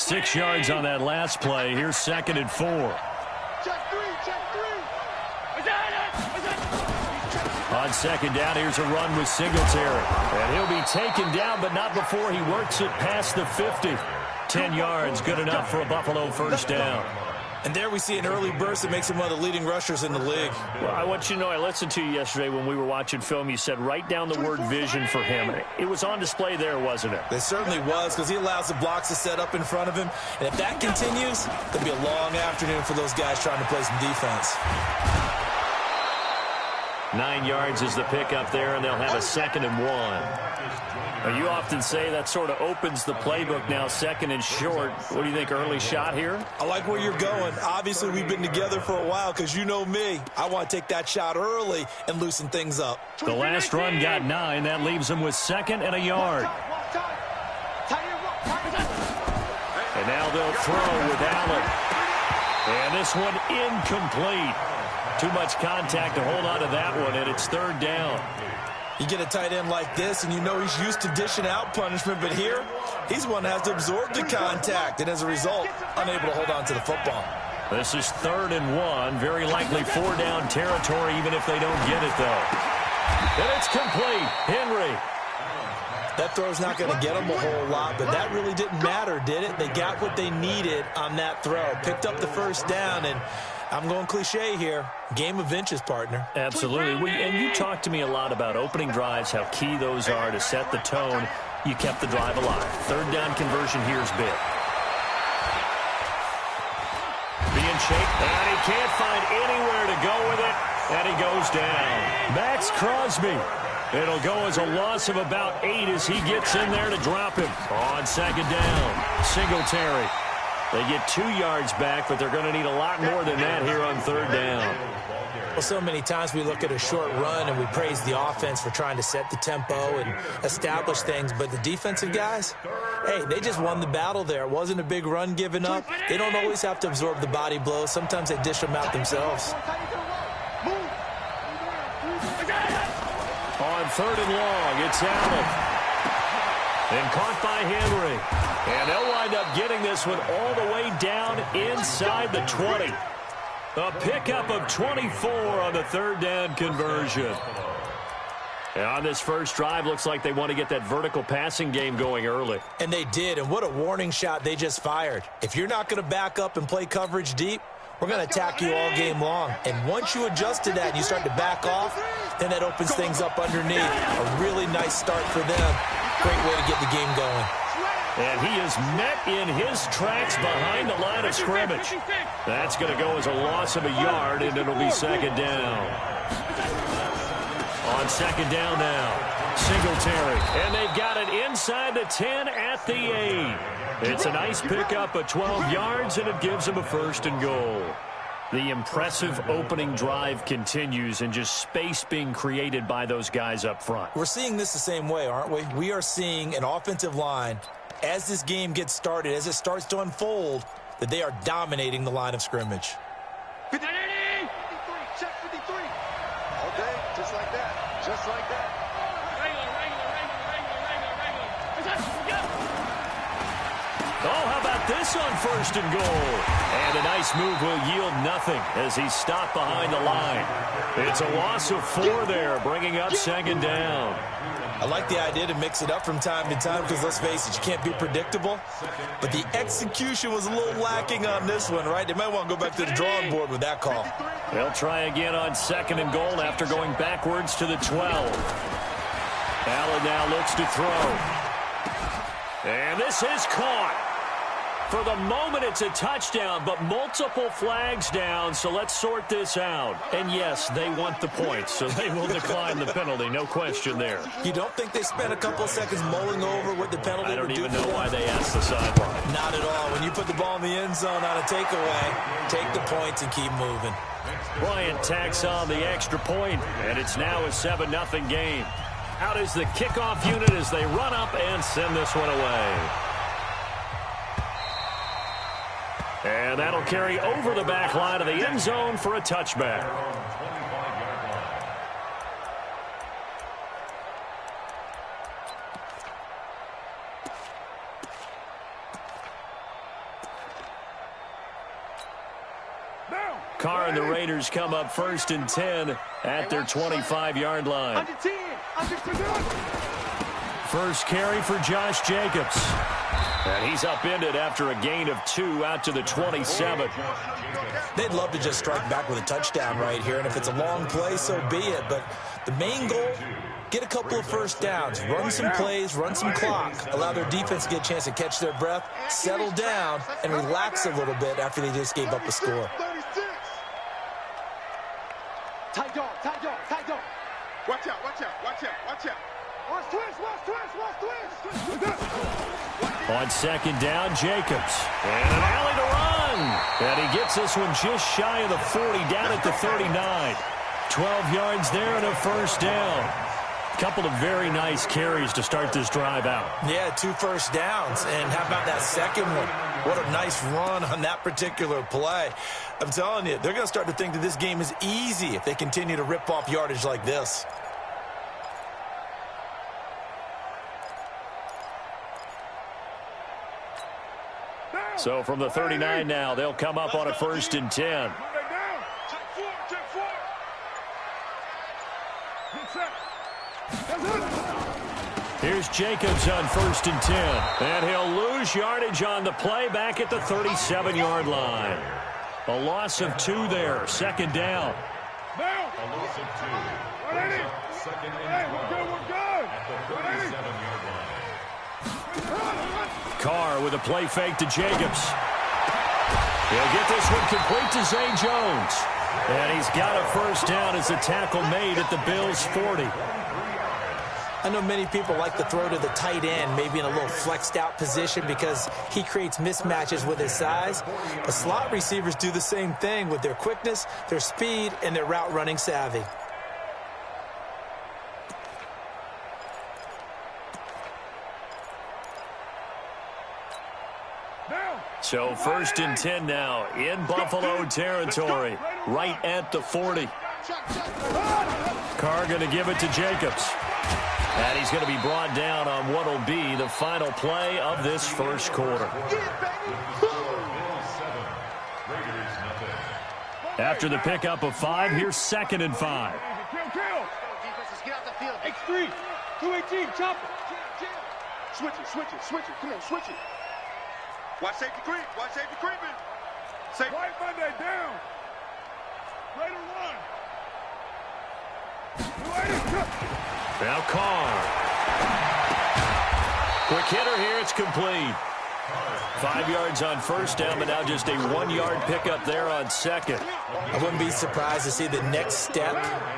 6 yards on that last play. Here's 2nd and 4. On 2nd down, here's a run with Singletary. And he'll be taken down, but not before he works it past the 50. 10 yards, good enough for a Buffalo first down. And there we see an early burst that makes him one of the leading rushers in the league. Well, I want you to know, I listened to you yesterday when we were watching film. You said write down the word vision for him. It was on display there, wasn't it? It certainly was, because he allows the blocks to set up in front of him. And if that continues, it'll be a long afternoon for those guys trying to play some defense. 9 yards is the pickup there, and they'll have a 2nd and 1. You often say that sort of opens the playbook now, 2nd and short. What do you think, early shot here? I like where you're going. Obviously, we've been together for a while because you know me. I want to take that shot early and loosen things up. The last run got 9. That leaves them with 2nd and a yard. And now they'll throw with Allen. And this one incomplete. Too much contact to hold on to that one, and it's 3rd down. You get a tight end like this, and you know he's used to dishing out punishment, but here, he's one that has to absorb the contact, and as a result, unable to hold on to the football. This is 3rd and 1, very likely 4-down territory, even if they don't get it, though. And it's complete. Henry. That throw's not going to get them a whole lot, but that really didn't matter, did it? They got what they needed on that throw. Picked up the first down, and I'm going cliche here. Game of inches, partner. Absolutely. And you talked to me a lot about opening drives, how key those are to set the tone. You kept the drive alive. 3rd down conversion here's big. Being shaped, and he can't find anywhere to go with it, and he goes down. Max Crosby. It'll go as a loss of about 8 as he gets in there to drop him. On 2nd down, Singletary. They get 2 yards back, but they're going to need a lot more than that here on 3rd down. Well, so many times we look at a short run and we praise the offense for trying to set the tempo and establish things, but the defensive guys, hey, they just won the battle there. It wasn't a big run given up. They don't always have to absorb the body blows. Sometimes they dish them out themselves. On 3rd and long, it's Allen. And caught by Henry. And they'll wind up getting this one all the way down inside the 20. A pickup of 24 on the 3rd down conversion. And on this first drive, looks like they want to get that vertical passing game going early. And they did, and what a warning shot they just fired. If you're not going to back up and play coverage deep, we're going to attack you all game long. And once you adjust to that and you start to back off, then that opens things up underneath. A really nice start for them. Great way to get the game going. And he is met in his tracks behind the line of scrimmage. That's going to go as a loss of a yard, and it'll be 2nd down. On 2nd down now, Singletary. And they've got it inside the 10 at the 8. It's a nice pickup of 12 yards, and it gives them a 1st and goal. The impressive opening drive continues, and just space being created by those guys up front. We're seeing this the same way, aren't we? We are seeing an offensive line, as this game gets started, as it starts to unfold, that they are dominating the line of scrimmage. 53, check 53. Okay, just like that, just like that. Oh, how about this on 1st and goal? And a nice move will yield nothing as he's stopped behind the line. It's a loss of 4 there, bringing up 2nd down. I like the idea to mix it up from time to time because, let's face it, you can't be predictable. But the execution was a little lacking on this one, right? They might want to go back to the drawing board with that call. They'll try again on 2nd and goal after going backwards to the 12. Allen now looks to throw. And this is caught. For the moment, it's a touchdown, but multiple flags down, so let's sort this out. And yes, they want the points, so they will decline the penalty, no question there. You don't think they spent a couple of seconds mulling over what the penalty would do? I don't even know why they asked the sideline. Not at all. When you put the ball in the end zone on a takeaway, take the points and keep moving. Bryant tacks on the extra point, and it's now a 7-0 game. Out is the kickoff unit as they run up and send this one away. And that'll carry over the back line of the end zone for a touchback. Carr and the Raiders come up 1st and 10 at their 25-yard line. Under 10. Under 10. First carry for Josh Jacobs. And he's upended after a gain of 2 out to the 27. They'd love to just strike back with a touchdown right here, and if it's a long play, so be it. But the main goal, get a couple of first downs, run some plays, run some clock, allow their defense to get a chance to catch their breath, settle down, and relax a little bit after they just gave up a score. Tight dog, tight dog, tight dog. Watch out, watch out, watch out, watch out. Watch twist, watch twist, watch twist. On 2nd down, Jacobs. And an alley to run. And he gets this one just shy of the 40, down at the 39. 12 yards there and a first down. Couple of very nice carries to start this drive out. Yeah, 2 first downs. And how about that second one? What a nice run on that particular play. I'm telling you, they're going to start to think that this game is easy if they continue to rip off yardage like this. So from the 39 now, they'll come up on a 1st and 10. Here's Jacobs on 1st and 10. And he'll lose yardage on the play back at the 37-yard line. A loss of 2 there. 2nd down. A loss of 2. 2nd and 12. We're good. At the 37-yard line. Carr with a play fake to Jacobs. He'll get this one complete to Zay Jones. And he's got a first down as the tackle made at the Bills' 40. I know many people like to throw to the tight end, maybe in a little flexed out position because he creates mismatches with his size. But slot receivers do the same thing with their quickness, their speed, and their route running savvy. So 1st and 10 now in Buffalo territory, right at the 40. Carr going to give it to Jacobs. And he's going to be brought down on what will be the final play of this first quarter. After the pickup of 5, here's 2nd and 5. X3, 218, chop it. Switch it, switch it, switch it. Come on, switch it. Watch safety creep. Watch safety creeping. Safety. White Monday down. Raider 1. Now Carr. Quick hitter here. It's complete. 5 yards on first down, but now just a 1-yard pickup there on 2nd. I wouldn't be surprised to see the next step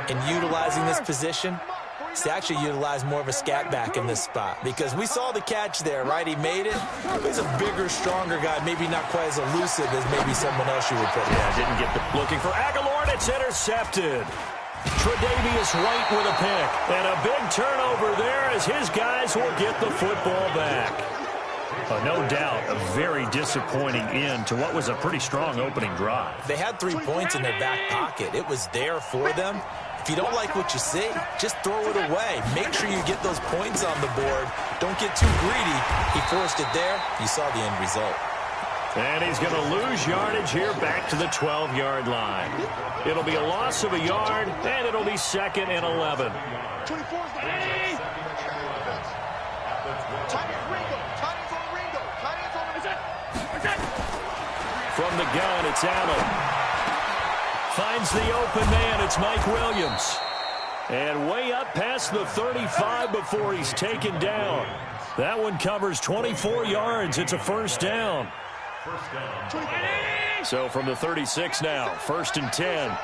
in utilizing this position is to actually utilize more of a scat back in this spot, because we saw the catch there, right? He made it. He's a bigger, stronger guy, maybe not quite as elusive as maybe someone else you would put. Yeah, didn't get the looking for Aguilar, and it's intercepted. Tre'Davious White with a pick, and a big turnover there as his guys will get the football back. No doubt a very disappointing end to what was a pretty strong opening drive. They had 3 points in their back pocket. It was there for them. If you don't like what you see, just throw it away. Make sure you get those points on the board. Don't get too greedy. He forced it there. You saw the end result. And he's going to lose yardage here back to the 12-yard line. It'll be a loss of a yard, and it'll be 2nd and 11. 24's the Tight end Ringo. Tight end's on Ringo. Tight end's on the... From the gun, it's Allen. Finds the open man. It's Mike Williams. And way up past the 35 before he's taken down. That one covers 24 yards. It's a first down. So from the 36 now, 1st and 10.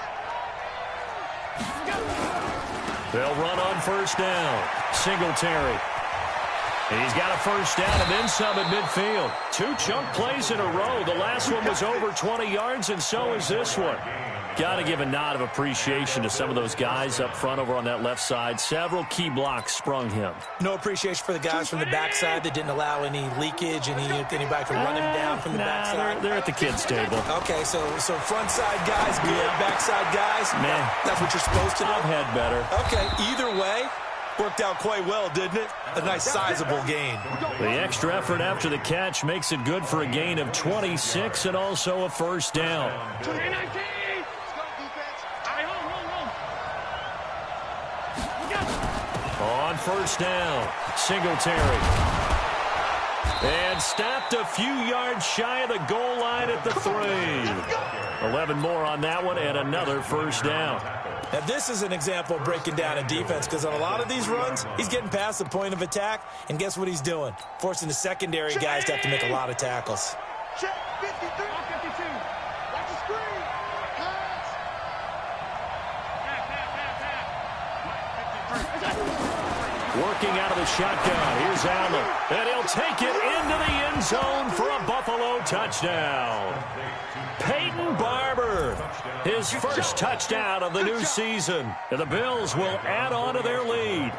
They'll run on first down. Singletary. He's got a first down and then some at midfield. 2 chunk plays in a row. The last one was over 20 yards, and so is this one. Got to give a nod of appreciation to some of those guys up front over on that left side. Several key blocks sprung him. No appreciation for the guys from the backside that didn't allow any leakage, anybody could run him down from the backside. They're at the kids' table. Okay, so front side guys good, backside guys, man, that's what you're supposed to do. I've had better. Okay, either way, Worked out quite well, didn't it? A nice sizable gain. The extra effort after the catch makes it good for a gain of 26 and also a first down. On first down, Singletary. And stopped a few yards shy of the goal line at the 3. 11 more on that one and another first down. Now, this is an example of breaking down a defense because on a lot of these runs, he's getting past the point of attack, and guess what he's doing? Forcing the secondary guys to have to make a lot of tackles. Check 53. 52. Watch the screen. Working out of the shotgun. Here's Allen. And he'll take it into the end zone for a Buffalo touchdown. Peyton Barber, his first touchdown of the new season. And the Bills will add on to their lead.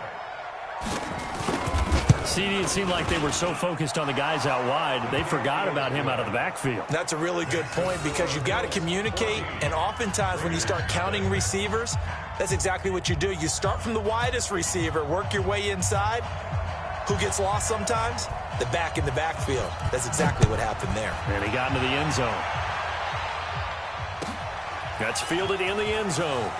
CD, it seemed like they were so focused on the guys out wide, they forgot about him out of the backfield. That's a really good point because you've got to communicate, and oftentimes when you start counting receivers, that's exactly what you do. You start from the widest receiver, work your way inside. Who gets lost sometimes? The back in the backfield. That's exactly what happened there. And he got into the end zone. That's fielded in the end zone.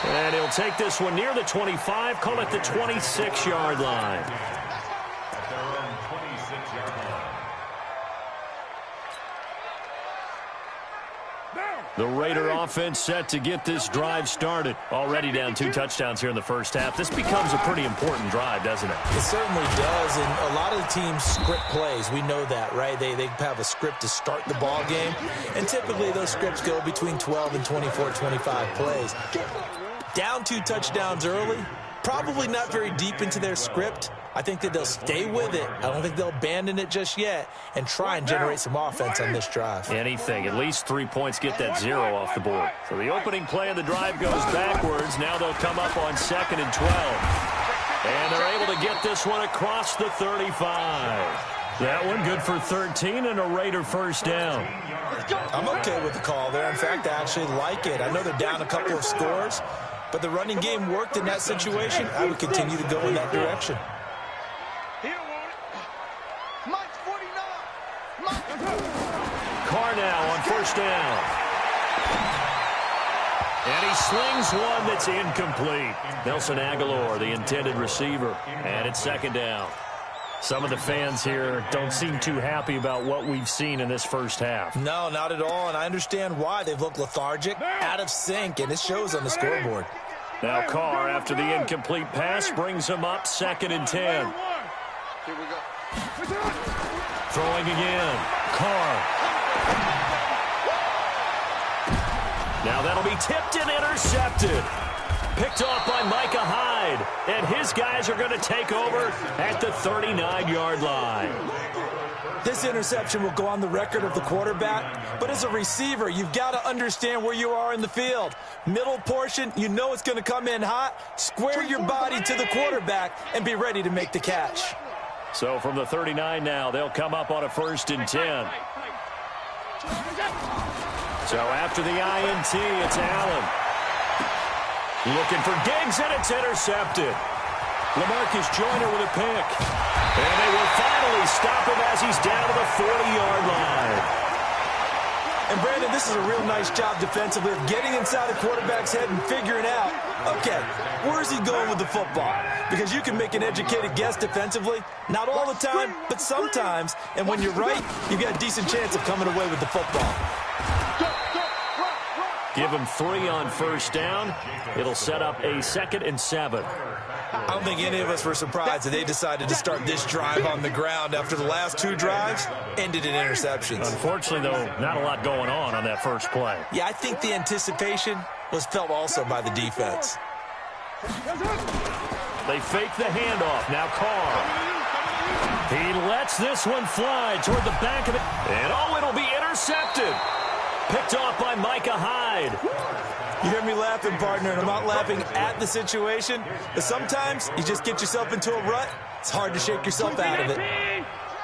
And he'll take this one near the 25, call it the 26-yard line. At their own 26-yard line. The Raider offense set to get this drive started. Already down 2 touchdowns here in the first half. This becomes a pretty important drive, doesn't it? It certainly does, and a lot of the teams script plays. We know that, right? They have a script to start the ball game, and typically those scripts go between 12 and 24, 25 plays. Down 2 touchdowns early, probably not very deep into their script. I think that they'll stay with it. I don't think they'll abandon it just yet and try and generate some offense on this drive. Anything. At least 3 points, get that 0 off the board. So the opening play of the drive goes backwards. Now they'll come up on 2nd and 12. And they're able to get this one across the 35. That one good for 13 and a Raider first down. I'm okay with the call there. In fact, I actually like it. I know they're down a couple of scores, but the running game worked in that situation. I would continue to go in that direction. Carr now on first down. And he slings one that's incomplete. Nelson Aguilar, the intended receiver. And it's 2nd down. Some of the fans here don't seem too happy about what we've seen in this first half. No, not at all, and I understand why. They've looked lethargic, out of sync, and it shows on the scoreboard. Now Carr, after the incomplete pass, brings him up 2nd and 10. Here we go. Throwing again. Carr. Now that'll be tipped and intercepted. Picked off by Micah Hyde. And his guys are going to take over at the 39-yard line. This interception will go on the record of the quarterback, but as a receiver, you've got to understand where you are in the field. Middle portion, you know it's going to come in hot. Square your body to the quarterback and be ready to make the catch. So from the 39 now, they'll come up on a 1st and 10. So after the INT, it's Allen. Looking for Diggs, and it's intercepted. LaMarcus Joyner with a pick. And they will finally stop him as he's down to the 40-yard line. And, Brandon, this is a real nice job defensively of getting inside the quarterback's head and figuring out, okay, where's he going with the football? Because you can make an educated guess defensively. Not all the time, but sometimes. And when you're right, you've got a decent chance of coming away with the football. Give him 3 on first down. It'll set up a 2nd and 7. I don't think any of us were surprised that they decided to start this drive on the ground after the last 2 drives ended in interceptions. Unfortunately, though, not a lot going on that first play. Yeah, I think the anticipation was felt also by the defense. They fake the handoff. Now Carr. He lets this one fly toward the back of it. And, it'll be intercepted. Picked off by Micah Hyde. You hear me laughing, partner, and I'm not laughing at the situation, but sometimes you just get yourself into a rut. It's hard to shake yourself out of it.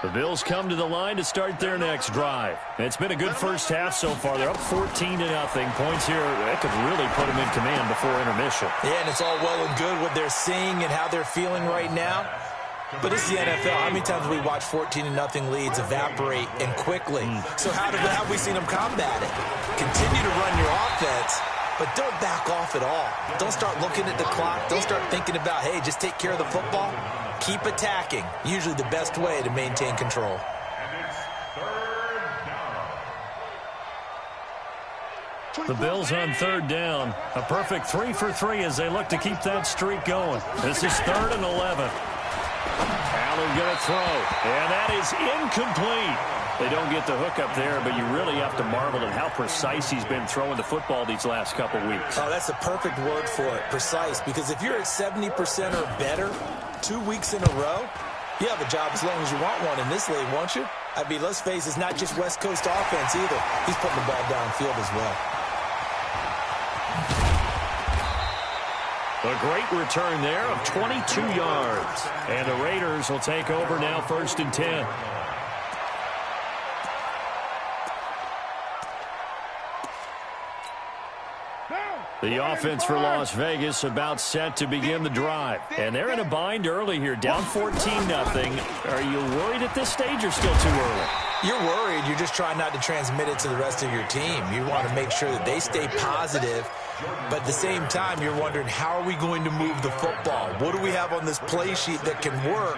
The Bills come to the line to start their next drive. It's been a good first half so far. They're up 14-0. Points here, that could really put them in command before intermission. Yeah, and it's all well and good what they're seeing and how they're feeling right now. But it's the NFL. How many times have we watched 14-0 leads evaporate and quickly? So how have we seen them combat it? Continue to run your offense, but don't back off at all. Don't start looking at the clock. Don't start thinking about, hey, just take care of the football. Keep attacking. Usually the best way to maintain control. And it's third down. The Bills on third down. A perfect 3 for 3 as they look to keep that streak going. This is 3rd and 11. Allen going to throw, and that is incomplete. They don't get the hook up there, but you really have to marvel at how precise he's been throwing the football these last couple weeks. Oh, that's a perfect word for it, precise, because if you're at 70% or better 2 weeks in a row, you have a job as long as you want one in this league, won't you? I mean, let's face it, it's not just West Coast offense either. He's putting the ball downfield as well. A great return there of 22 yards. And the Raiders will take over now 1st and 10. The offense for Las Vegas about set to begin the drive. And they're in a bind early here, down 14-0. Are you worried at this stage or still too early? You're worried. You're just trying not to transmit it to the rest of your team. You want to make sure that they stay positive. But at the same time, you're wondering, how are we going to move the football? What do we have on this play sheet that can work?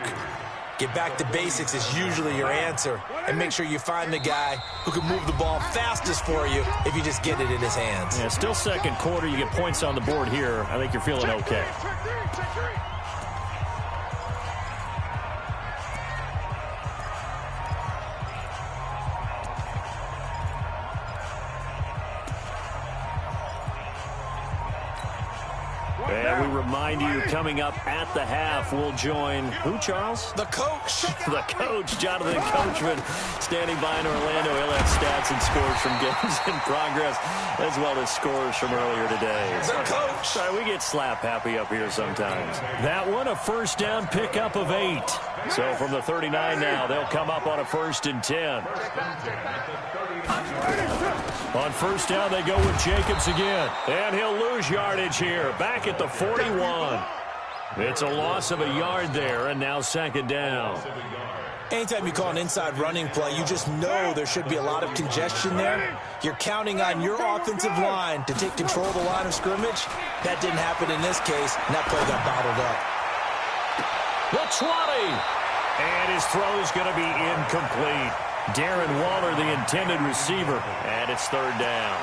Get back to basics is usually your answer. And make sure you find the guy who can move the ball fastest for you if you just get it in his hands. Yeah, still second quarter. You get points on the board here. I think you're feeling okay. And we remind you, coming up at the half, we'll join who, Charles? The coach. The coach, Jonathan Coachman, standing by in Orlando. He'll have stats and scores from games in progress, as well as scores from earlier today. The coach. Sorry, we get slap happy up here sometimes. That one, a first down pickup of 8. So from the 39 now, they'll come up on a 1st and 10. On first down, they go with Jacobs again. And he'll lose yardage here, back at the 41. It's a loss of a yard there, and now 2nd down. Anytime you call an inside running play, you just know there should be a lot of congestion there. You're counting on your offensive line to take control of the line of scrimmage. That didn't happen in this case, and that play got bottled up. The 20. And his throw's going to be incomplete. Darren Waller, the intended receiver, and it's 3rd down.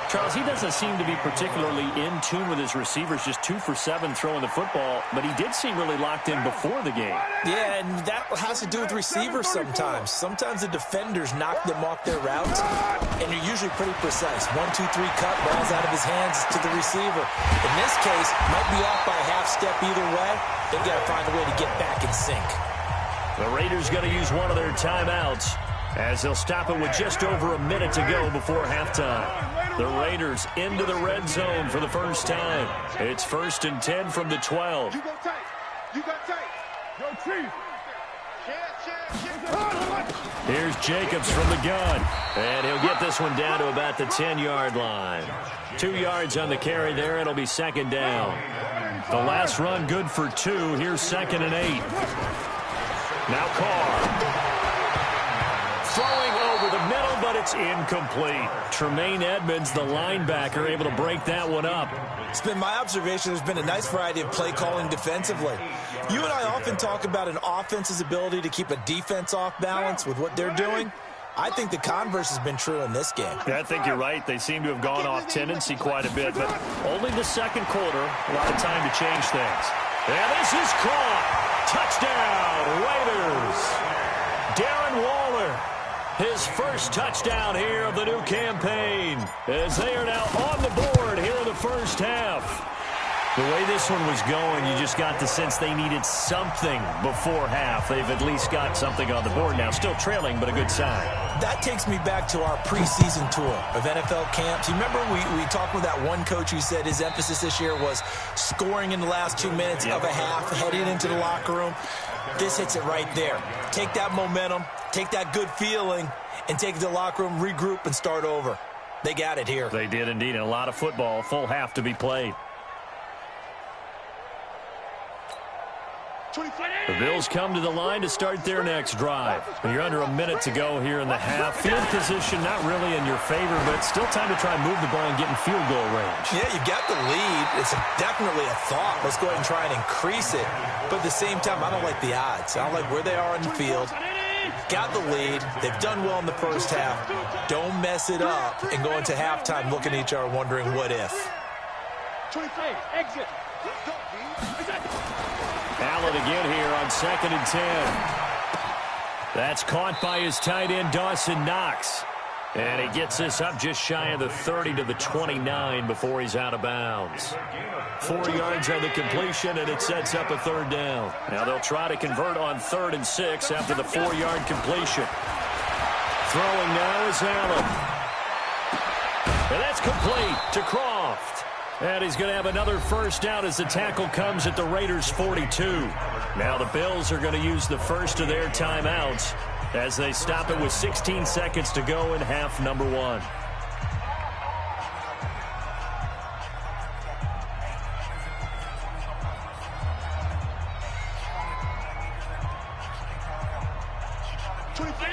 Charles, he doesn't seem to be particularly in tune with his receivers, just 2 for 7 throwing the football, but he did seem really locked in before the game. Yeah, and that has to do with receivers sometimes. Sometimes the defenders knock them off their routes, and you're usually pretty precise. 1, 2, 3 cut, ball's out of his hands to the receiver. In this case, might be off by a half step either way. They've got to find a way to get back in sync. The Raiders going to use one of their timeouts, as they'll stop it with just over a minute to go before halftime. The Raiders into the red zone for the first time. It's 1st and 10 from the 12. You go tight. You got tight. Yo, Chief. Here's Jacobs from the gun. And he'll get this one down to about the 10-yard line. 2 yards on the carry there. It'll be 2nd down. The last run good for 2. Here's 2nd and 8. Now Carr. Throwing over the middle, but it's incomplete. Tremaine Edmonds, the linebacker, able to break that one up. It's been my observation there's been a nice variety of play calling defensively. You and I often talk about an offense's ability to keep a defense off balance with what they're doing. I think the converse has been true in this game. Yeah, I think you're right. They seem to have gone off tendency quite a bit, but only the second quarter, a lot of time to change things. And this is caught. Touchdown, Raiders. Darren Waller. His first touchdown here of the new campaign, as they are now on the board here in the first half. The way this one was going, you just got the sense they needed something before half. They've at least got something on the board now. Still trailing, but a good sign. That takes me back to our preseason tour of NFL camps. You remember we talked with that one coach who said his emphasis this year was scoring in the last 2 minutes of a half, heading into the locker room. This hits it right there. Take that momentum, take that good feeling, and take it to the locker room, regroup, and start over. They got it here. They did indeed. A lot of football, full half to be played. The Bills come to the line to start their next drive. When you're under a minute to go here in the half, field position not really in your favor, but still time to try and move the ball and get in field goal range. Yeah, you got the lead. It's definitely a thought. Let's go ahead and try and increase it. But at the same time, I don't like the odds. I don't like where they are on the field. Got the lead. They've done well in the first half. Don't mess it up and go into halftime looking at each other wondering what if. 25, exit. Allen again here on 2nd and 10. That's caught by his tight end, Dawson Knox. And he gets this up just shy of the 30 to the 29 before he's out of bounds. 4 yards on the completion, and it sets up a 3rd down. Now they'll try to convert on 3rd and 6 after the 4-yard completion. Throwing now is Allen. And that's complete to Croft. And he's going to have another first down as the tackle comes at the Raiders' 42. Now the Bills are going to use the first of their timeouts as they stop it with 16 seconds to go in half number 1.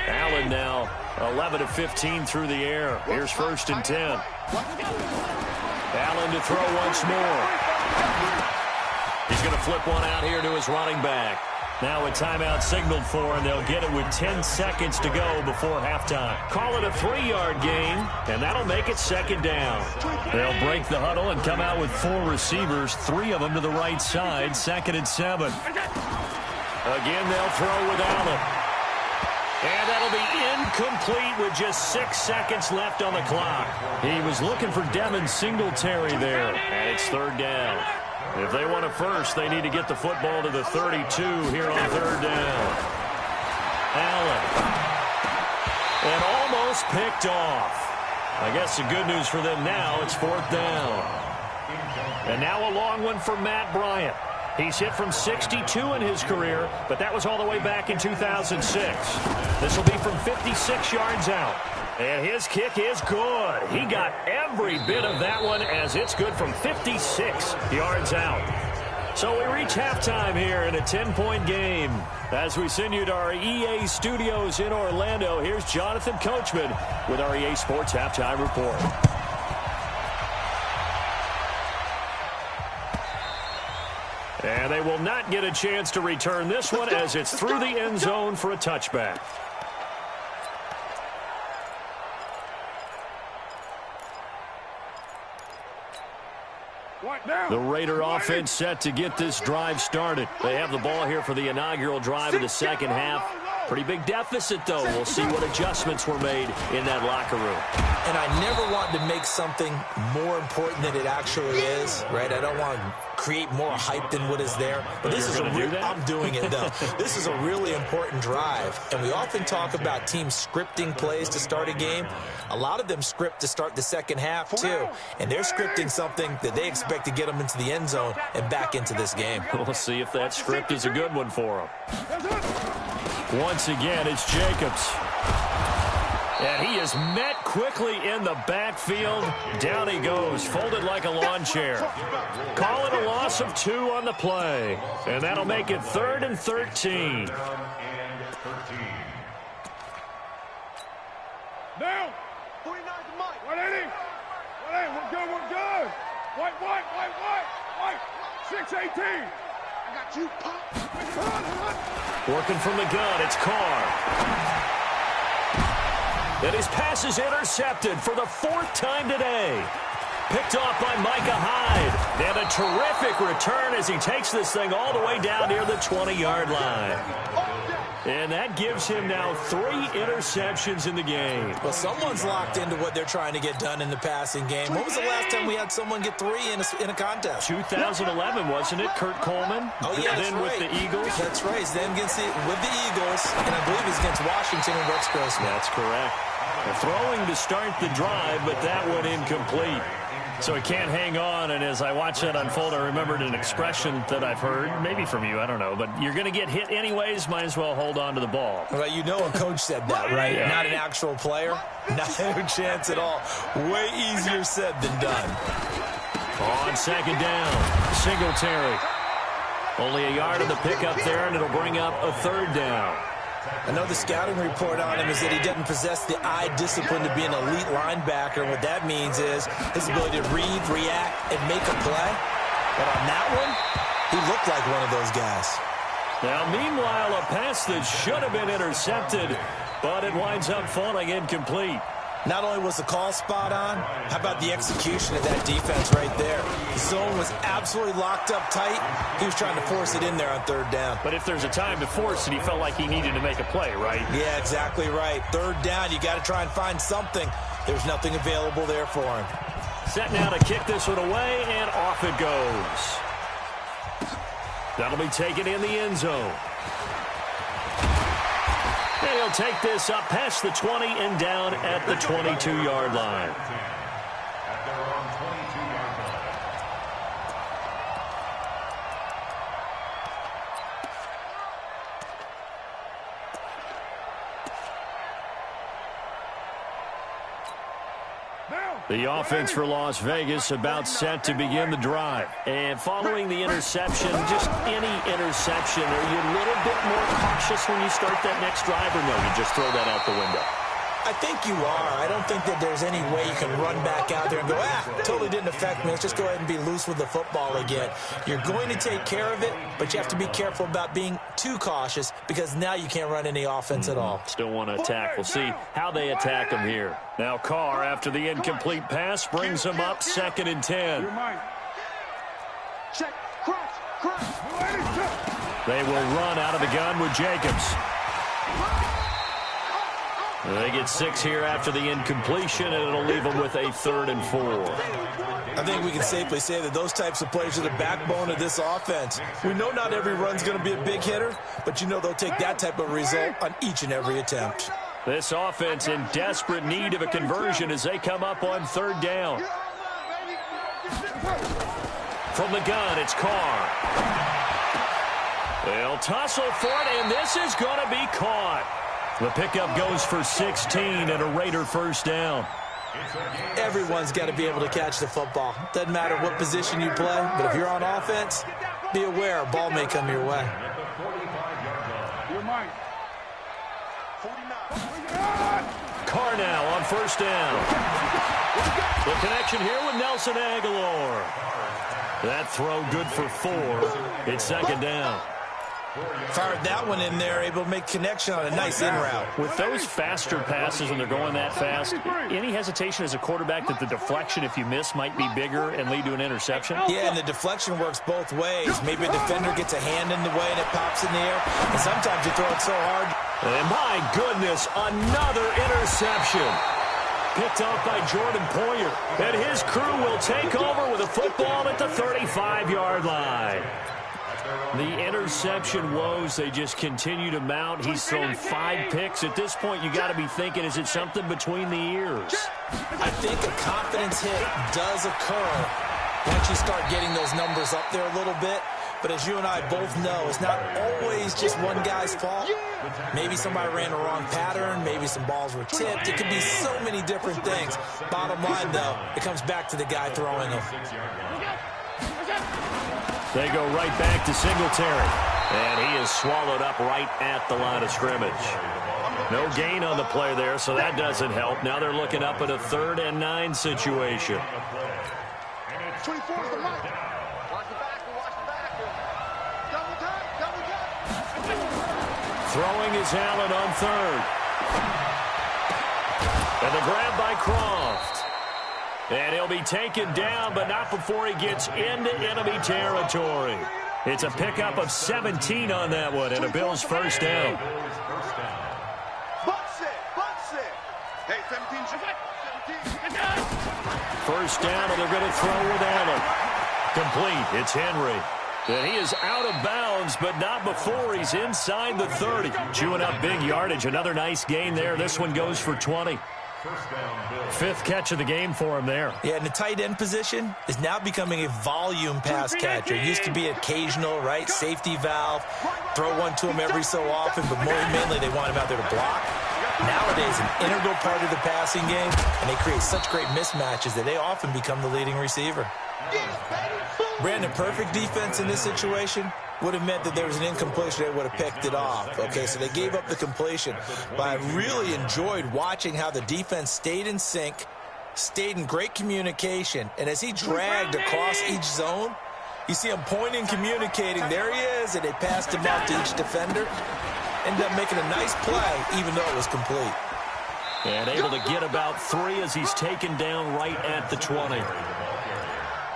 Allen now 11 of 15 through the air. Here's 1st and 10. Allen to throw once more. He's going to flip one out here to his running back. Now a timeout signaled for, and they'll get it with 10 seconds to go before halftime. Call it a 3-yard gain, and that'll make it 2nd down. They'll break the huddle and come out with 4 receivers, 3 of them to the right side, 2nd and 7. Again, they'll throw with Allen. And that'll be incomplete with just 6 seconds left on the clock. He was looking for Devin Singletary there, and it's 3rd down. If they want a first, they need to get the football to the 32 here on 3rd down. Allen. And almost picked off. I guess the good news for them now, it's 4th down. And now a long one for Matt Bryant. He's hit from 62 in his career, but that was all the way back in 2006. This will be from 56 yards out. And his kick is good. He got every bit of that one as it's good from 56 yards out. So we reach halftime here in a 10-point game. As we send you to our EA studios in Orlando, here's Jonathan Coachman with our EA Sports Halftime Report. And they will not get a chance to return this one as it's through the end zone for a touchback. The Raider offense set to get this drive started. They have the ball here for the inaugural drive of the 2nd half. Pretty big deficit, though. We'll see what adjustments were made in that locker room. And I never want to make something more important than it actually is, right? I don't want to create more hype than what is there. But this is I'm doing it, though. This is a really important drive. And we often talk about teams scripting plays to start a game. A lot of them script to start the 2nd half, too. And they're scripting something that they expect to get them into the end zone and back into this game. We'll see if that script is a good one for them. Once again, it's Jacobs. And he is met quickly in the backfield. Down he goes, folded like a lawn chair. Call it a loss of 2 on the play. And that'll make it 3rd and 13. Now, 49 to Mike. 180. 180, we're good, we're good. White. 618. I got you, Pop. Working from the gun, it's Carr. And his pass is intercepted for the 4th time today. Picked off by Micah Hyde. And a terrific return as he takes this thing all the way down near the 20-yard line. And that gives him now 3 interceptions in the game. Well, someone's locked into what they're trying to get done in the passing game. When was the last time we had someone get 3 in a contest? 2011, wasn't it? Kurt Coleman? Oh, yeah, then right. with the Eagles? That's right. Then with the Eagles, and I believe he's against Washington and Rex Grossman. That's correct. Throwing to start the drive, but that one incomplete. So he can't hang on, and as I watch that unfold, I remembered an expression that I've heard, maybe from you, I don't know, but you're going to get hit anyways, might as well hold on to the ball. Well, you know a coach said that, right? Yeah. Not an actual player. Not a chance at all. Way easier said than done. On second down, Singletary. Only a yard of the pickup there, and it'll bring up a third down. I know the scouting report on him is that he doesn't possess the eye discipline to be an elite linebacker. And what that means is his ability to read, react, and make a play. But on that one, he looked like one of those guys. Now, meanwhile, a pass that should have been intercepted, but it winds up falling incomplete. Not only was the call spot on, how about the execution of that defense right there? The zone was absolutely locked up tight. He was trying to force it in there on third down. But if there's a time to force it, he felt like he needed to make a play, right? Yeah, exactly right. Third down, you got to try and find something. There's nothing available there for him. Set now to kick this one away, and off it goes. That'll be taken in the end zone. And he'll take this up past the 20 and down at the 22-yard line. At their own 22-yard line. The offense for Las Vegas about set to begin the drive. And following the interception, just any interception, are you a little bit more cautious when you start that next drive, or no, you just throw that out the window? I think you are. I don't think that there's any way you can run back out there and go, totally didn't affect me. Let's just go ahead and be loose with the football again. You're going to take care of it, but you have to be careful about being too cautious because now you can't run any offense at all. Still want to attack. We'll see how they attack him here. Now Carr, after the incomplete pass, brings him up 2nd and 10. Check, cross. They will run out of the gun with Jacobs. They get 6 here after the incompletion, and it'll leave them with a 3rd and 4. I think we can safely say that those types of plays are the backbone of this offense. We know not every run's going to be a big hitter, but you know they'll take that type of result on each and every attempt. This offense in desperate need of a conversion as they come up on 3rd down. From the gun, it's Carr. They'll tussle for it, and this is going to be caught. The pickup goes for 16 and a Raider first down. Everyone's got to be able to catch the football. Doesn't matter what position you play, but if you're on offense, be aware a ball may come your way. Carr now on 1st down. The connection here with Nelson Aguilar. That throw good for 4. It's 2nd down. Fired that one in there, able to make connection on a nice in route. With those faster passes when they're going that fast, any hesitation as a quarterback that the deflection, if you miss, might be bigger and lead to an interception? Yeah, and the deflection works both ways. Maybe a defender gets a hand in the way and it pops in the air, and sometimes you throw it so hard. And my goodness, another interception. Picked off by Jordan Poyer. And his crew will take over with a football at the 35-yard line. The interception woes, they just continue to mount. He's thrown 5 picks. At this point, you got to be thinking, is it something between the ears? I think a confidence hit does occur once you start getting those numbers up there a little bit. But as you and I both know, it's not always just one guy's fault. Maybe somebody ran a wrong pattern. Maybe some balls were tipped. It could be so many different things. Bottom line, though, it comes back to the guy throwing them. They go right back to Singletary. And he is swallowed up right at the line of scrimmage. No gain on the play there, so that doesn't help. Now they're looking up at a 3rd and 9 situation. 24 is the mic. Watch the back. Double time. Throwing is Allen on 3rd. And the grab by Croft. And he'll be taken down, but not before he gets into enemy territory. It's a pickup of 17 on that one, and a Bills first down. Butts it. Hey, 17. First down, and they're going to throw with Allen. Complete. It's Henry. And he is out of bounds, but not before he's inside the 30. Chewing up big yardage. Another nice gain there. This one goes for 20. First down, Bill. Fifth catch of the game for him there. Yeah, and the tight end position is now becoming a volume pass catcher. It used to be occasional, right? Safety valve, throw one to him every so often, but more mainly they want him out there to block. Nowadays, an integral part of the passing game, and they create such great mismatches that they often become the leading receiver. Brandon, perfect defense in this situation would have meant that there was an incompletion. They would have picked it off. Okay, so they gave up the completion. But I really enjoyed watching how the defense stayed in sync, stayed in great communication, and as he dragged across each zone, you see him pointing, communicating. There he is, and they passed him off to each defender. Ended up making a nice play, even though it was complete. And able to get about 3 as he's taken down right at the 20.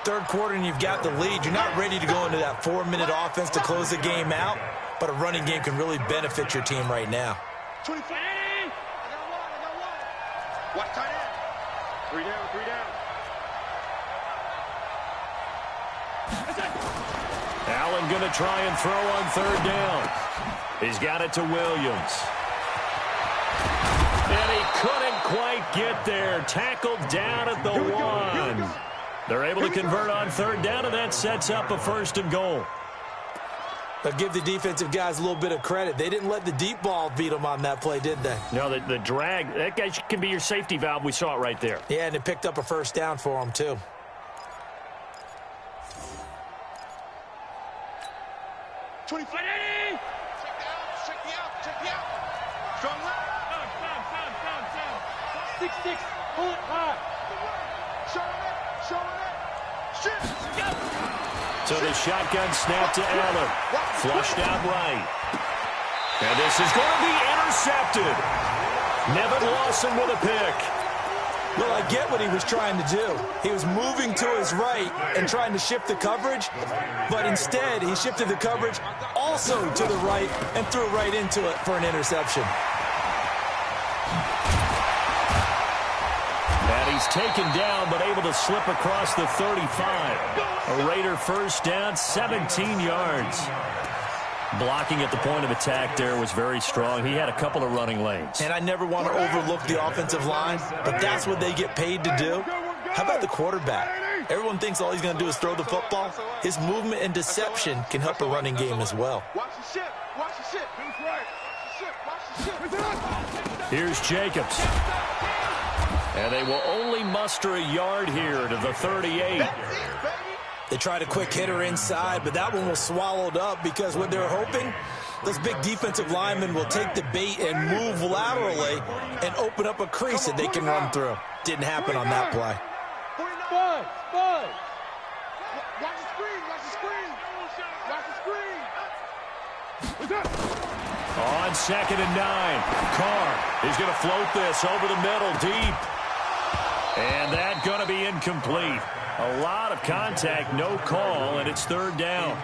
Third quarter and you've got the lead. You're not ready to go into that 4-minute offense to close the game out, but a running game can really benefit your team right now. 25. I got one. Watch tight end. 3 down. Allen going to try and throw on third down. He's got it to Williams. And he couldn't quite get there. Tackled down at the 1. They're able to convert on third down, and that sets up a 1st and goal. But give the defensive guys a little bit of credit. They didn't let the deep ball beat them on that play, did they? No, the drag, that guy can be your safety valve. We saw it right there. Yeah, and it picked up a 1st down for them, too. Check the out. Strong left. 6-6. Pull it high. Show it. So the shotgun snap to Allen. Flushed out right. And this is going to be intercepted. Nevin Lawson with a pick. Well, I get what he was trying to do. He was moving to his right and trying to shift the coverage, but instead he shifted the coverage also to the right and threw right into it for an interception. And he's taken down but able to slip across the 35. A Raider 1st down, 17 yards. Blocking at the point of attack there was very strong. He had a couple of running lanes. And I never want to overlook the offensive line, but that's what they get paid to do. How about the quarterback? Everyone thinks all he's going to do is throw the football. His movement and deception can help a running game as well. Watch the ship. Here's Jacobs. And they will only muster a yard here to the 38. They tried a quick hitter inside, but that one was swallowed up because what they're hoping, those big defensive linemen will take the bait and move laterally and open up a crease that they can run through. Didn't happen on that play. Watch the screen. On 2nd and 9. Carr is going to float this over the middle deep. And that's going to be incomplete. A lot of contact, no call, and it's 3rd down.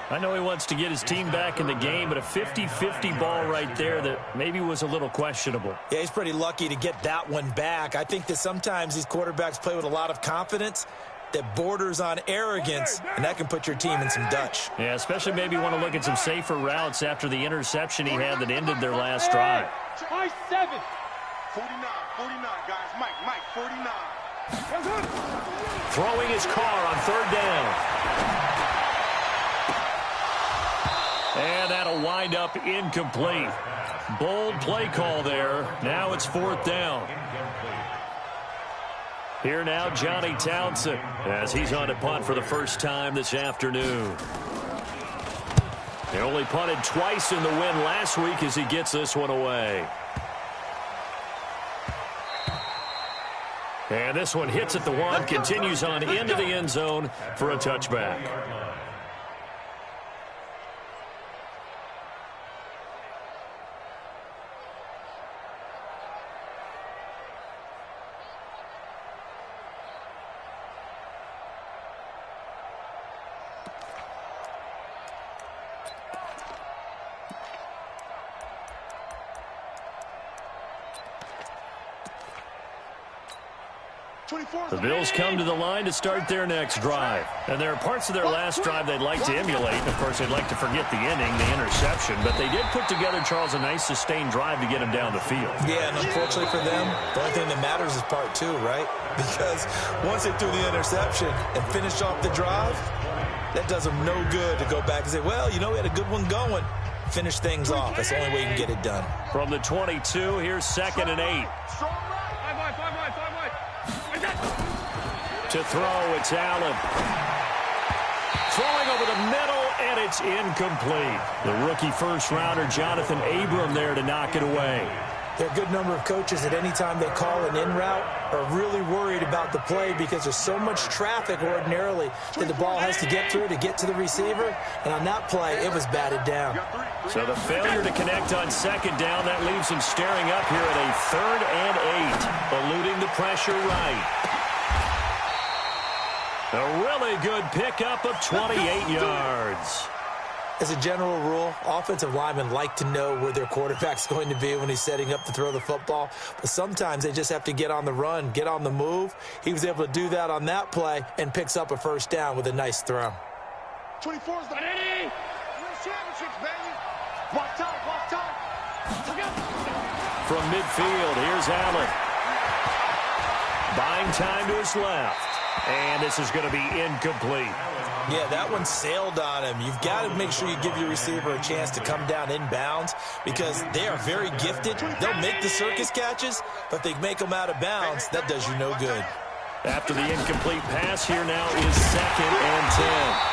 I know he wants to get his team back in the game, but a 50-50 ball right there that maybe was a little questionable. Yeah, he's pretty lucky to get that one back. I think that sometimes these quarterbacks play with a lot of confidence that borders on arrogance, and that can put your team in some Dutch. Yeah, especially maybe want to look at some safer routes after the interception he had that ended their last drive. High 7. 49, guys. Mike, 49. Throwing his Carr on 3rd down. And that'll wind up incomplete. Bold play call there. Now it's 4th down. Here now, Johnny Townsend, as he's on to punt for the first time this afternoon. He only punted twice in the win last week as he gets this one away. And this one hits at the 1, continues on into the end zone for a touchback. The Bills come to the line to start their next drive. And there are parts of their last drive they'd like to emulate. Of course, they'd like to forget the inning, the interception. But they did put together, Charles, a nice sustained drive to get them down the field. Yeah, and unfortunately for them, the only thing that matters is part two, right? Because once they threw the interception and finished off the drive, that does them no good to go back and say, well, you know, we had a good one going. Finish things off. That's the only way you can get it done. From the 22, here's 2nd and 8. To throw, it's Allen. Throwing over the middle, and it's incomplete. The rookie first-rounder, Jonathan Abram, there to knock it away. There are a good number of coaches at any time they call an in route are really worried about the play because there's so much traffic ordinarily that the ball has to get through to get to the receiver. And on that play, it was batted down. So the failure to connect on 2nd down, that leaves him staring up here at a 3rd and 8, eluding the pressure right. A really good pickup of 28 yards. As a general rule, offensive linemen like to know where their quarterback's going to be when he's setting up to throw the football. But sometimes they just have to get on the run, get on the move. He was able to do that on that play and picks up a first down with a nice throw. 24's the ready. Championships, baby. Watch time. From midfield, here's Allen. Buying time to his left. And this is going to be incomplete. Yeah, that one sailed on him. You've got to make sure you give your receiver a chance to come down inbounds because they are very gifted. They'll make the circus catches, but they make them out of bounds. That does you no good. After the incomplete pass, here now is 2nd and 10.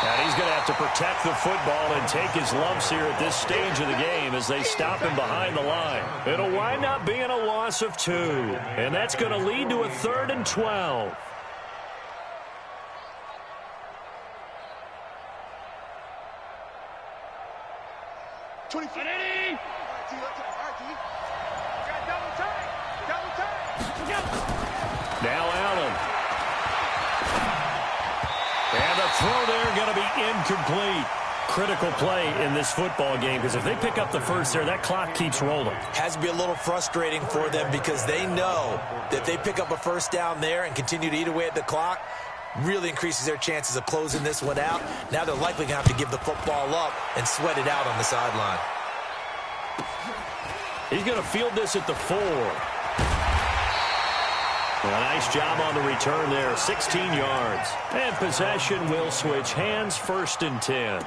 And he's going to have to protect the football and take his lumps here at this stage of the game as they stop him behind the line. It'll wind up being a loss of 2. And that's going to lead to a 3rd and 12. Now Allen. And the throw there going to be incomplete. Critical play in this football game because if they pick up the first there, that clock keeps rolling. Has to be a little frustrating for them because they know that if they pick up a first down there and continue to eat away at the clock, really increases their chances of closing this one out. Now they're likely going to have to give the football up and sweat it out on the sideline. He's going to field this at the 4. A nice job on the return there, 16 yards. And possession will switch hands, 1st and 10.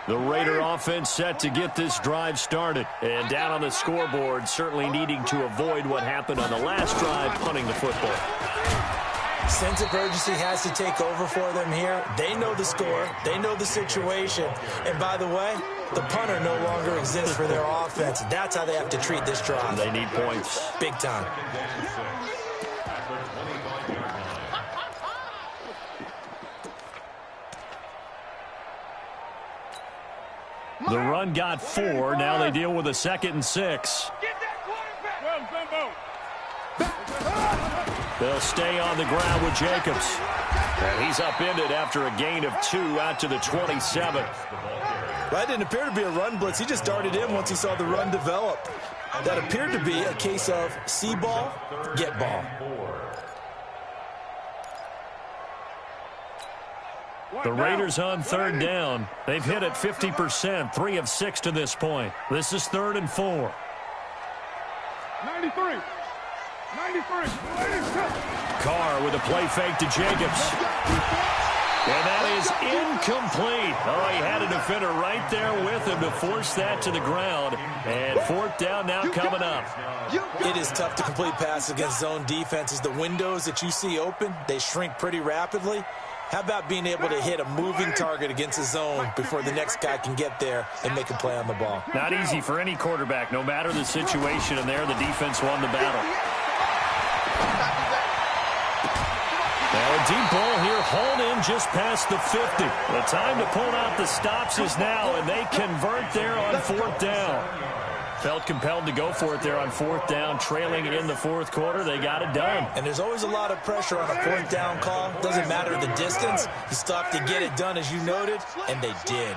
The Raider offense set to get this drive started. And down on the scoreboard, certainly needing to avoid what happened on the last drive, punting the football. Sense of urgency has to take over for them here. They know the score. They know the situation. And by the way, the punter no longer exists for their offense. That's how they have to treat this drive. They need points. Big time. The run got 4. Now they deal with a 2nd and 6. They'll stay on the ground with Jacobs. And he's upended after a gain of 2 out to the 27. That didn't appear to be a run blitz. He just darted in once he saw the run develop. That appeared to be a case of see ball, get ball. The Raiders on 3rd down. They've hit it 50%, 3 of 6 to this point. This is 3rd and 4. 93. Carr with a play fake to Jacobs. And that is incomplete. Oh, he had a defender right there with him to force that to the ground. And 4th down now coming up. It is tough to complete passes against zone defenses. The windows that you see open, they shrink pretty rapidly. How about being able to hit a moving target against a zone before the next guy can get there and make a play on the ball? Not easy for any quarterback, no matter the situation. And there, the defense won the battle. Now a deep ball here, hauled in just past the 50. The time to pull out the stops is now, and they convert there on 4th down. Felt compelled to go for it there on 4th down, trailing in the 4th quarter. They got it done. And there's always a lot of pressure on a 4th down call. Doesn't matter the distance. You still have to get it done, as you noted, and they did.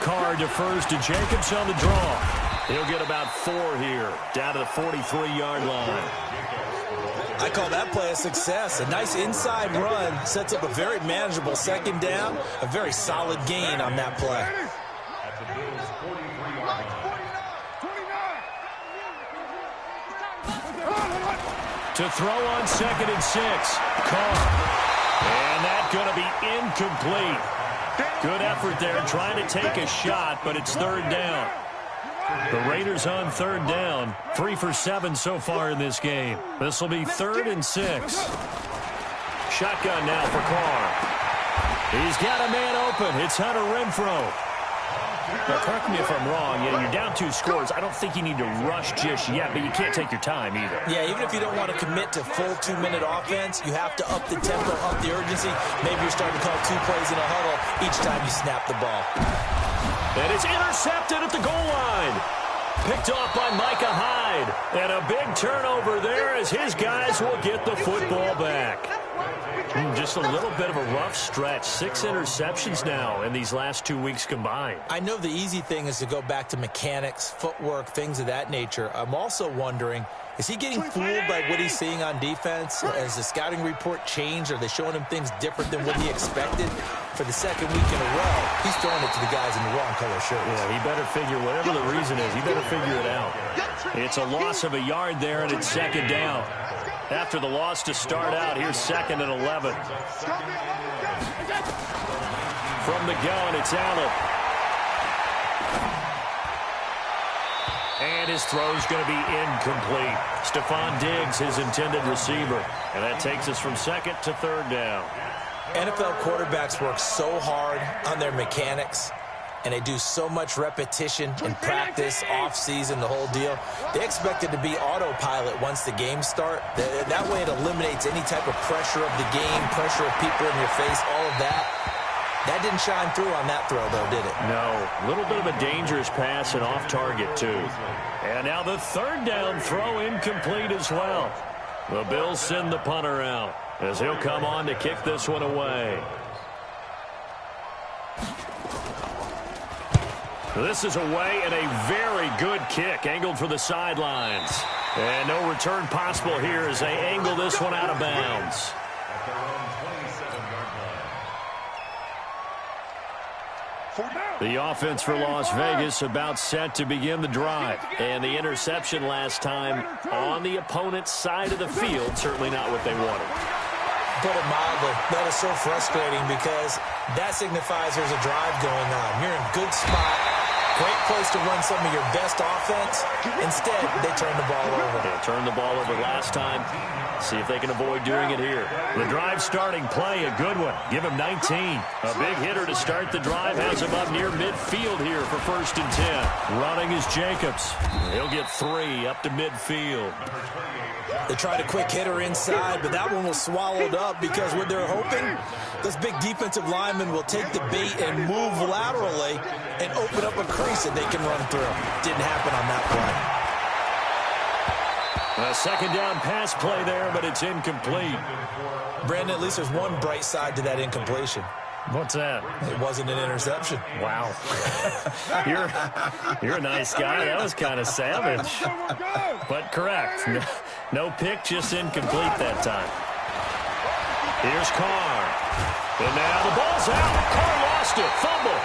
Carr defers to Jacobs on the draw. He'll get about 4 here, down to the 43-yard line. I call that play a success. A nice inside run sets up a very manageable second down, a very solid gain on that play. At the Bills' 43-yard line. To throw on 2nd and 6, Carr. And that's going to be incomplete. Good effort there trying to take a shot, but it's 3rd down. The Raiders on 3rd down, 3 for 7 so far in this game. This will be 3rd and 6. Shotgun now for Carr. He's got a man open. It's Hunter Renfrow. Now, correct me if I'm wrong. You're down 2 scores. I don't think you need to rush just yet, but you can't take your time either. Yeah, even if you don't want to commit to full 2-minute offense, you have to up the tempo, up the urgency. Maybe you're starting to call 2 plays in a huddle each time you snap the ball. And it's intercepted at the goal line. Picked off by Micah Hyde. And a big turnover there as his guys will get the football back. Just a little bit of a rough stretch. 6 interceptions now in these last 2 weeks combined. I know the easy thing is to go back to mechanics, footwork, things of that nature. I'm also wondering, is he getting fooled by what he's seeing on defense? Has the scouting report changed? Are they showing him things different than what he expected? For the 2nd week in a row, he's throwing it to the guys in the wrong color shirts. Yeah, he better figure, whatever the reason is, he better figure it out. It's a loss of a yard there, and it's 2nd down. After the loss to start out, here's 2nd and 11. From the gun, it's Allen. And his throw's going to be incomplete. Stephon Diggs, his intended receiver. And that takes us from 2nd to 3rd down. NFL quarterbacks work so hard on their mechanics, and they do so much repetition in practice, off-season, the whole deal. They expect it to be autopilot once the games start. That way it eliminates any type of pressure of the game, pressure of people in your face, all of that. That didn't shine through on that throw, though, did it? No. A little bit of a dangerous pass and off target, too. And now the 3rd down throw incomplete as well. The Bills send the punter out as he'll come on to kick this one away. This is away and a very good kick angled for the sidelines. And no return possible here as they angle this one out of bounds. At their own 27-yard line. The offense for Las Vegas about set to begin the drive. And the interception last time on the opponent's side of the field, certainly not what they wanted. Put it mildly, that is so frustrating because that signifies there's a drive going on. You're in good spot, great place to run some of your best offense. Instead, they turn the ball over. They turned the ball over last time. See if they can avoid doing it here. The drive starting play, a good one. Give him 19. A big hitter to start the drive. Has him up near midfield here for 1st and 10. Running is Jacobs. He'll get 3 up to midfield. They tried a quick hitter inside, but that one was swallowed up because what they're hoping, those big defensive linemen will take the bait and move laterally and open up a crease that they can run through. Didn't happen on that play. A 2nd down pass play there, but it's incomplete. Brandon, at least there's one bright side to that incompletion. What's that? It wasn't an interception. Wow. You're a nice guy. That was kind of savage. But correct. No pick, just incomplete that time. Here's Carr. And now the ball's out. Carr lost it. Fumble.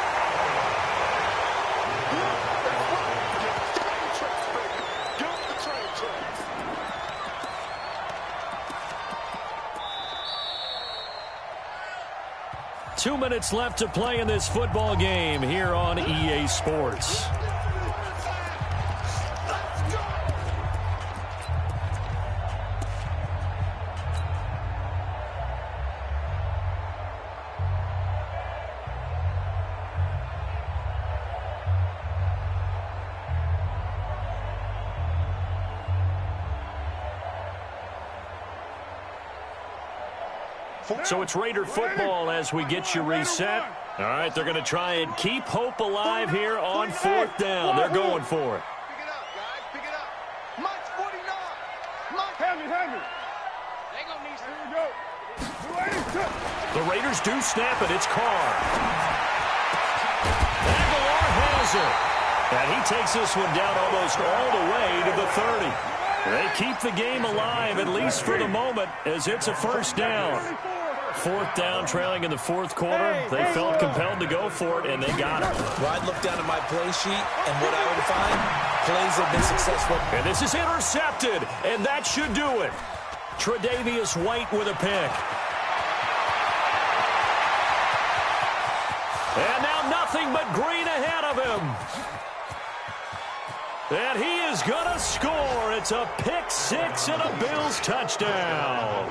2 minutes left to play in this football game here on EA Sports. So it's Raider football as we get you reset. All right, they're going to try and keep hope alive here on 4th down. They're going for it. Pick it up, guys. Pick it up. Mike's 49. Mike. Hand me. They gonna need some. The Raiders do snap it. It's Carr. Aguilar buzzer. And he takes this one down almost all the way to the 30. They keep the game alive, at least for the moment, as it's a first down. Fourth down, trailing in the fourth quarter. They felt compelled to go for it, and they got it. Well, I'd look down at my play sheet, and what I would find, plays have been successful. And this is intercepted, and that should do it. Tre'Davious White with a pick. And now nothing but green ahead of him. And he is going to score. It's a pick six and a Bills touchdown.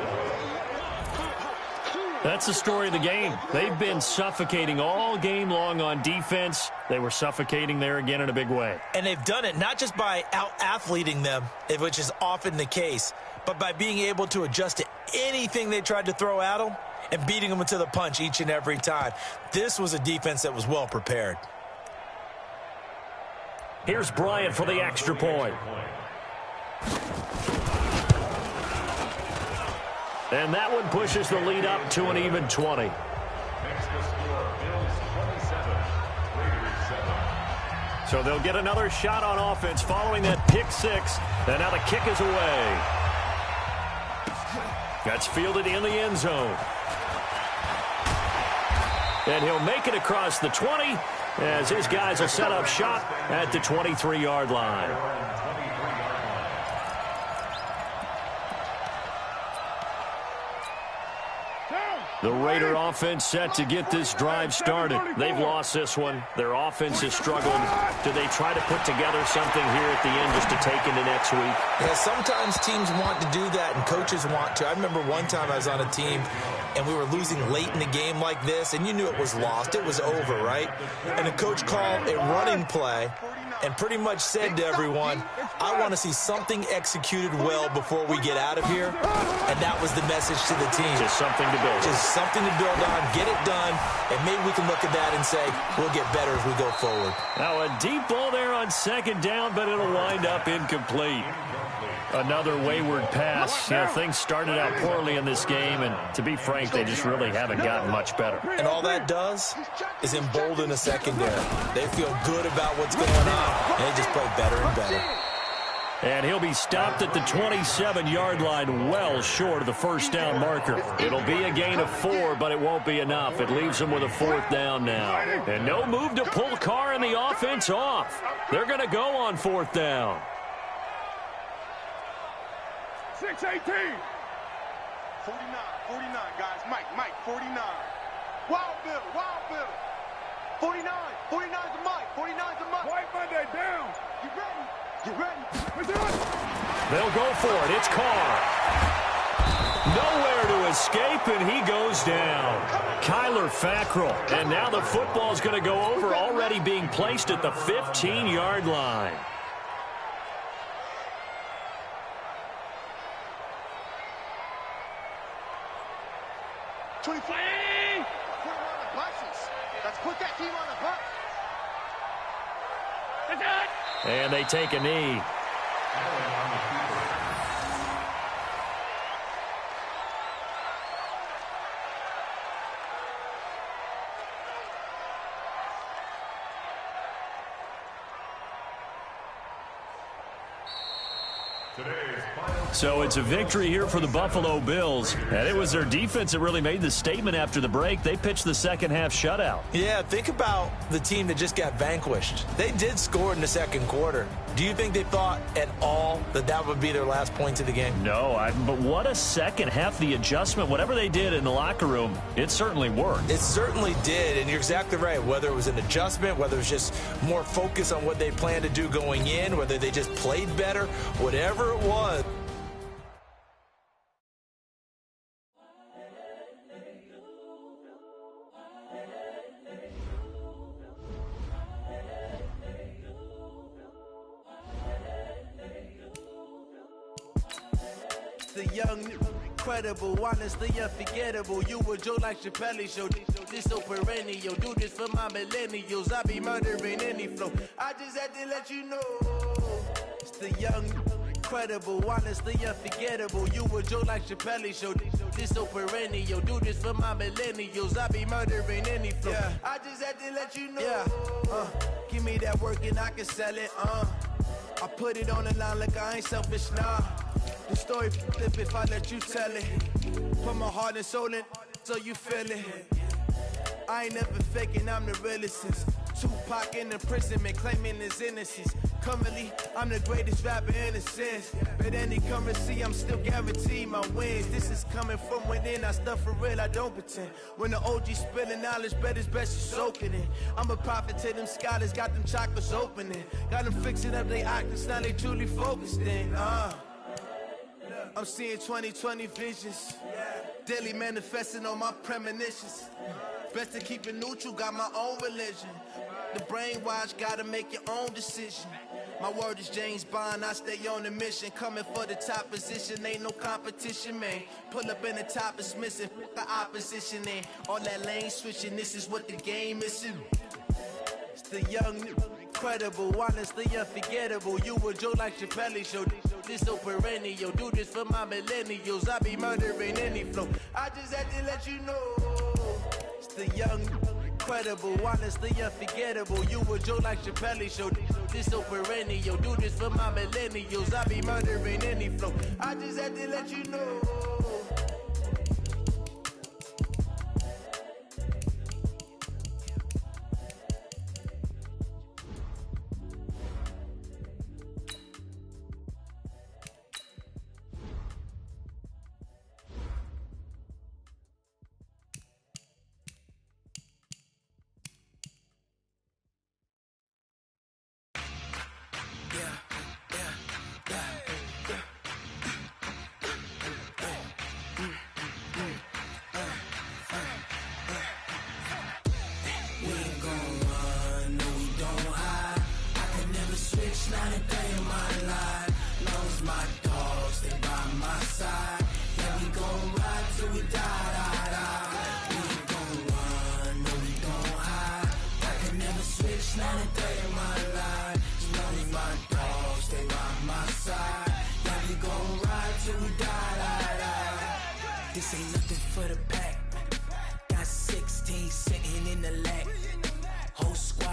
That's the story of the game. They've been suffocating all game long on defense. They were suffocating there again in a big way. And they've done it not just by out-athleting them, which is often the case, but by being able to adjust to anything they tried to throw at them and beating them to the punch each and every time. This was a defense that was well prepared. Here's Bryant for the extra point. And that one pushes the lead up to an even 20. Next to score, Bills 27, Raiders 7. So they'll get another shot on offense following that pick six. And now the kick is away. That's fielded in the end zone. And he'll make it across the 20 as his guys will set up shop at the 23-yard line. The Raider offense set to get this drive started. They've lost this one. Their offense has struggled. Do they try to put together something here at the end just to take into next week? Yeah, sometimes teams want to do that and coaches want to. I remember one time I was on a team and we were losing late in the game like this, and you knew it was lost. It was over, right? And the coach called a running play and pretty much said to everyone, I want to see something executed well before we get out of here. And that was the message to the team. Just something to build. Just something to build on, get it done, and maybe we can look at that and say, we'll get better as we go forward. Now a deep ball there on second down, but it'll wind up incomplete. Another wayward pass. You know, things started out poorly in this game, and to be frank, they just really haven't gotten much better. And all that does is embolden the secondary. They feel good about what's going on, and they just play better and better. And he'll be stopped at the 27-yard line, well short of the first down marker. It'll be a gain of 4, but it won't be enough. It leaves them with a fourth down now. And no move to pull Carr and the offense off. They're going to go on fourth down. 6-18. 49, guys. Mike, 49. Wild Bill. 49, 49's a Mike. 49's a Mike. White Monday down. You ready? They'll go for it. It's Carr. Nowhere to escape, and he goes down. Kyler Fackrell. And now the football's going to go over, already being placed at the 15-yard line. Put him on the buses. Let's put that team on the bus. That's it. And they take a knee. So it's a victory here for the Buffalo Bills. And it was their defense that really made the statement after the break. They pitched the second half shutout. Yeah, think about the team that just got vanquished. They did score in the second quarter. Do you think they thought at all that that would be their last points of the game? No, but what a second half. The adjustment, whatever they did in the locker room, it certainly worked. It certainly did, and you're exactly right. Whether it was an adjustment, whether it was just more focus on what they planned to do going in, whether they just played better, whatever it was. The young, incredible, honestly unforgettable. You a joke like Chappelle Show. This so perennial. Do this for my millennials. I be murdering any flow. I just had to let you know. It's the young, incredible, honestly unforgettable. You a joke like Chappelle Show. This so perennial. Do this for my millennials. I be murdering any flow. I just had to let you know. Give me that work and I can sell it, I put it on the line like I ain't selfish, nah. The story flip if I let you tell it. Put my heart and soul in so you feel it. I ain't never faking, I'm the realest since Tupac in imprisonment, claiming his innocence. Currently, I'm the greatest rapper in a sense. But any currency, I'm still guaranteed my wins. This is coming from within, I stuff for real, I don't pretend. When the OG spilling knowledge, bet it's best you soaking it. I'm a prophet to them scholars, got them chakras opening. Got them fixing up their octaves, now they truly focused in. I'm seeing 2020 visions. Daily manifesting on my premonitions. Best to keep it neutral, got my own religion. The brainwash, gotta make your own decision. My word is James Bond, I stay on a mission. Coming for the top position, ain't no competition, man. Pull up in the top is missing, the opposition in. All that lane switching, this is what the game is. It's the young, incredible, honestly unforgettable. You a Joe like Chappelle show. This so perennial, do this for my millennials. I be murdering any flow. I just had to let you know. It's the young, incredible, honestly unforgettable. You a Joe like Chappelle show. This so perennial, do this for my millennials. I be murdering any flow. I just had to let you know. Not a day in my life. Long as my dogs stay by my side. Yeah, we gon' ride till we die. We ain't gon' run, no we don't hide. I can never switch, not a day in my life. Long as my dogs stay by my side. Yeah, we gon' ride till we die. This ain't nothing for the pack. Got 16 sitting in the lap. Whole squad